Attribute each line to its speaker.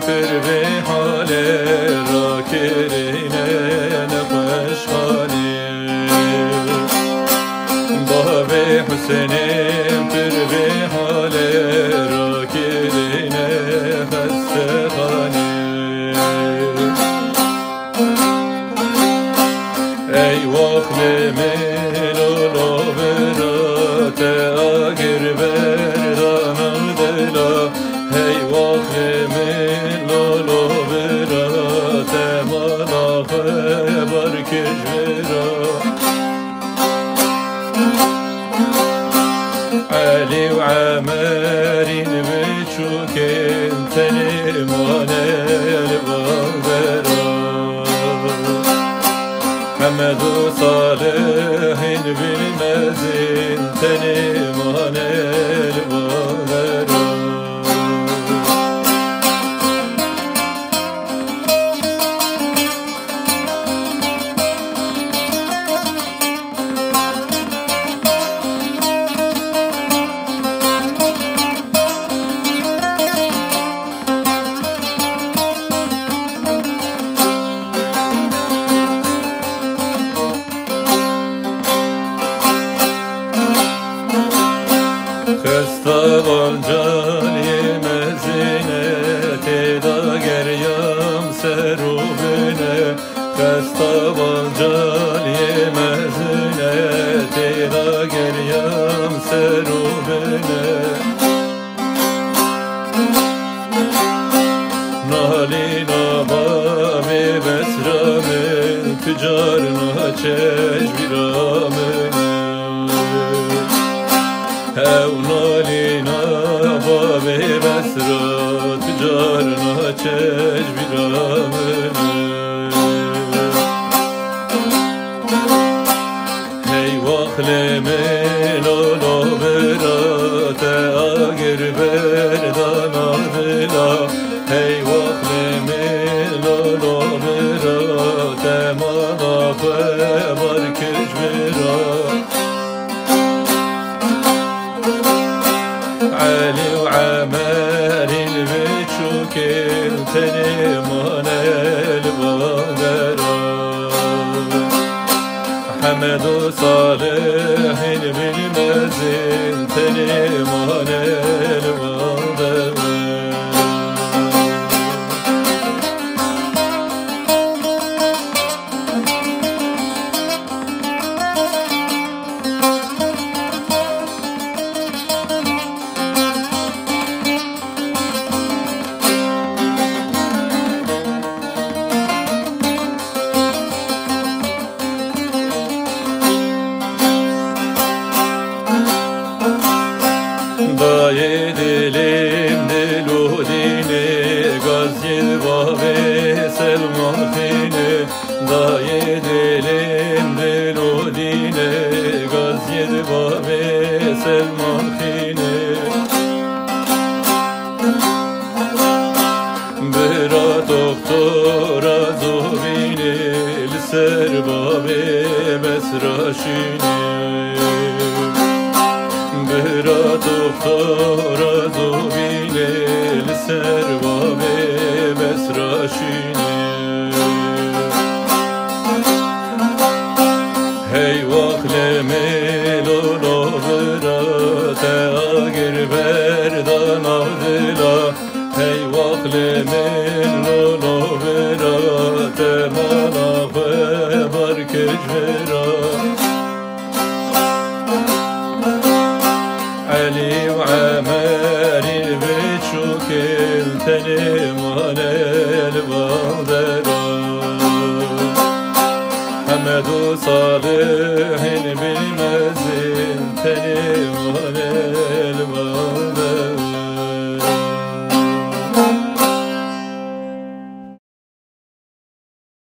Speaker 1: پر به حال را کرینه نقش خالی باب حسینم پر به حال را کرینه خسته خالی ای وقل ملولا برات اگر بردانم دلا ای وقل ملولا برات ملاخ برکش برا علی و عمرین بچوکن تنمان البابرا محمد و صالح بالمزين تنمان البابرا خستگان جانی مزینه تیدا گریم سرو بینه خستگان جانی مزینه تیدا گریم سرو بینه نالی نابامی بسرامین تجار ناچش بیرامین او نالینا باب بسرا تجار ناچش بیرامنه هی واخل ملالا برات اگر بردانا دلا هی واخل ملالا برات مانا برکش برات علی و عمرین بچوکن تنمان البابرا محمد و صالح بالمزین تنمان البابرا دای دلم دلو دینه گازی باب سلمان خینه دای دلم دلو دینه گازی باب سلمان خینه برا دکتر ازو بینه لسر باب بسراشینه برا دختر ازو بینه لسر باب بسراشینه هی واخل ملولا برات اگر بردانا دلا هی واخل ملولا برات مانا برکش برات علی و عمری بچوکن تنمان البابرا محمد و صالح بالمزین تنمان